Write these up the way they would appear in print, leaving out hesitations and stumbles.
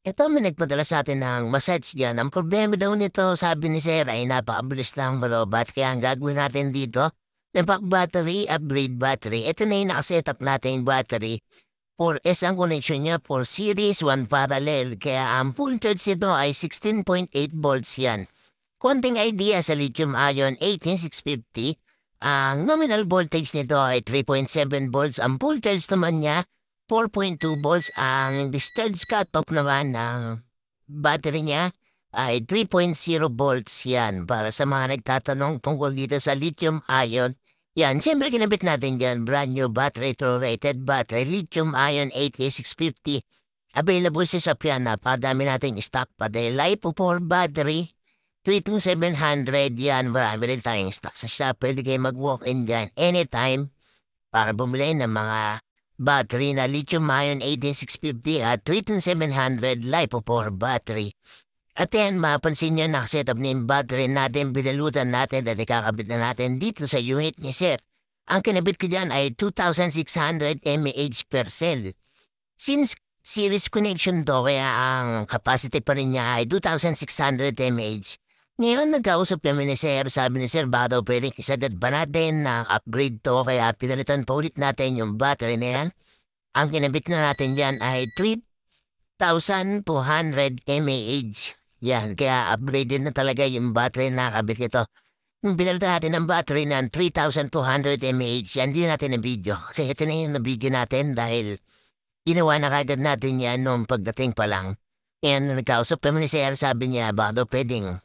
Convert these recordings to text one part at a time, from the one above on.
Ito may nagpadala sa atin ng massage gun. Ang problema daw nito, sabi ni Sir, ay napakabilis lang malobat. Kaya ang gagawin natin dito, impact battery, upgrade battery. Ito na yung nakasetup natin battery. 4S ang connection niya for series 1 parallel. Kaya ang voltage nito ay 16.8 volts yan. Konting idea sa lithium-ion 18650. Ang nominal voltage nito ay 3.7 volts. Ang voltage naman niya 4.2 volts. Ang discharge cut-off naman ng battery niya ay 3.0 volts yan. Para sa mga nagtatanong tungkol dito sa lithium-ion, yan, siyempre kinabit natin dyan, brand new battery to rated battery, lithium-ion 8650. Available sa shop yan, napadami nating stock pa dahil LiPo4 battery, 32700 yan, marami rin tayong stock sa shop. Pwede kayo mag-walk-in dyan anytime para bumili ng mga battery na lithium-ion 18650 at 32700 LiPo4 battery. At yan, mapansin nyo na setup na yung battery natin, binalutan natin at ikakabit na natin dito sa unit ni Sir. Ang kinabit ko dyan ay 2,600 mAh per cell. Since series connection to, kaya ang capacity pa rin niya ay 2,600 mAh. Ngayon, nagkausap kami ni Sir, sabi ni Sir, baka daw pwedeng isagad ba natin na upgrade to, kaya pinalitan pa ulit natin yung battery na yan. Ang kinabit na natin dyan ay 3,200 mAh. Yan, kaya upgraded na talaga yung battery na nakabit ito. Yung binalitan natin ng battery ng 3,200 mAh, yan din natin na video. Kasi ito na yung nabigyan natin dahil ginawa na kagad natin yan noong pagdating pa lang. And nagkausap kami ni Sir, sabi niya, baka daw pwedeng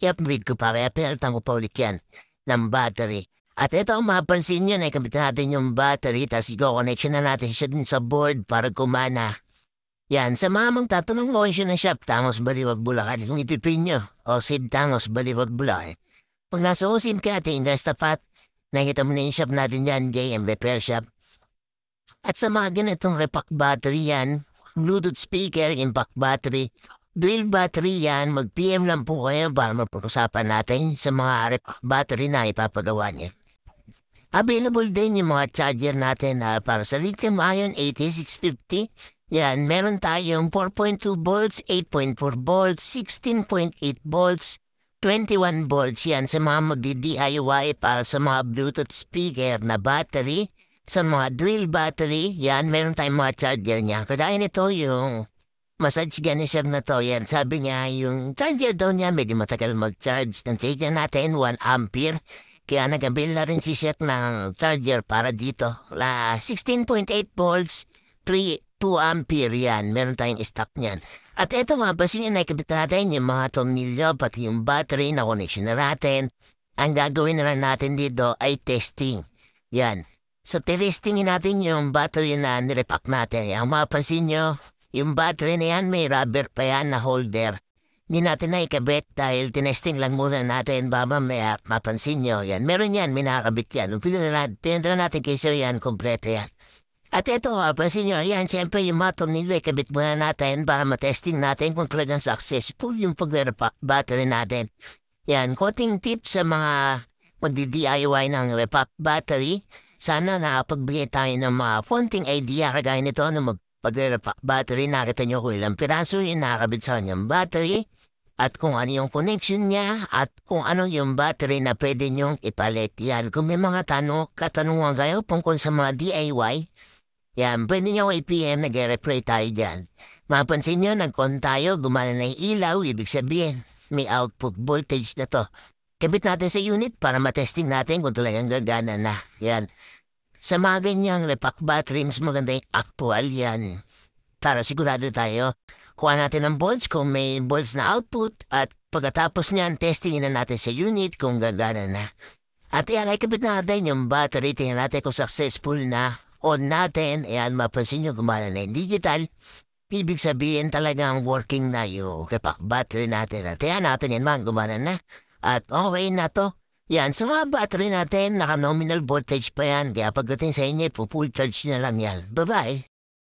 i-upgrade ko pa, kaya pinalitan ko pa ulit yan ng battery. At ito, mapansin nyo, nakikabit natin yung battery, tapos i-connection na natin siya din sa board para kumana. Yan, sa mga magtatanong location ng shop, Tangos Baliwag Bulacan, kung ipipin nyo, o Sid Tangos Baliwag Bulacan. Pag nasa usin ka, ating tapat, nakita mo na yung shop natin yan, JM Repair Shop. At sa mga ganitong repack battery yan, Bluetooth speaker, impact battery, drill battery yan, mag-PM lang po kayo para mapag-usapan natin sa mga repack battery na ipapagawa niya. Available din yung mga charger natin para sa lithium-ion 8650. Yan, meron tayong 4.2 volts, 8.4 volts, 16.8 volts, 21 volts. Yan, sa mga magdi-DIY para sa mga Bluetooth speaker na battery. Sa mga drill battery, yan, meron tayong mga charger niya. Kaya nito yung massage gun ni Sir na to. Yan, sabi niya, yung charger daw niya medyo matagal mag-charge. Nandiyan natin 1 ampere. Kaya nag-avail na rin si Sir ng charger para dito. 16.8 volts, 2 ampere yan. Meron tayong stock niyan. At eto nga, basta yun nakikita natin yung mga tornilyo, pati yung battery na connection na natin. Ang gagawin na lang natin dito ay testing. Yan. So, testingin natin yung battery na nirepack natin. Ang mapansin nyo, yung battery na yan, may rubber pa yan na holder. Hindi natin na ikabit dahil tinesting lang muna natin ba mamaya mapansin nyo. Yan, meron yan, may nakakabit yan. Pinadala natin kay Sir yan, kompleto yan. At ito, pansin nyo, yan, siyempre yung mga tornilyo, ikabit muna natin para matesting natin kung talagang successful yung pag-repack battery natin. Yan, konting tips sa mga magdi-DIY ng repack battery. Sana nakapagbigay tayo ng mga konting idea kagaya nito na pag-repack battery. Nakita nyo kung ilang piraso yung nakakabit sa kanyang battery at kung ano yung connection niya at kung ano yung battery na pwede nyong ipalit. Yan, kung may mga katanungan kayo tungkol sa mga DIY, yan, pwede nyo i-PM, nag-reply tayo dyan. Mapansin nyo, nag-on tayo, gumana na yung ilaw, ibig sabihin, may output voltage na to. Kabit natin sa unit para matesting natin kung talagang gagana na. Yan. Sa mga ganyang repack battery, mas maganda yung actual yan. Para sigurado tayo, kuha natin ang volts kung may volts na output at pagkatapos niyan, testingin na natin sa unit kung gagana na. At yan, ay kabit natin yung battery, tingnan natin kung successful na. On natin, ayan, mapansin nyo gumana na yung digital. Ibig sabihin talagang working na yung repack battery natin. At yan natin yan man, gumana na. At okay na to. Yan, sa mga battery natin, naka-nominal voltage pa yan. Kaya pagdating sa inyo, full charge na lang yan. Bye-bye!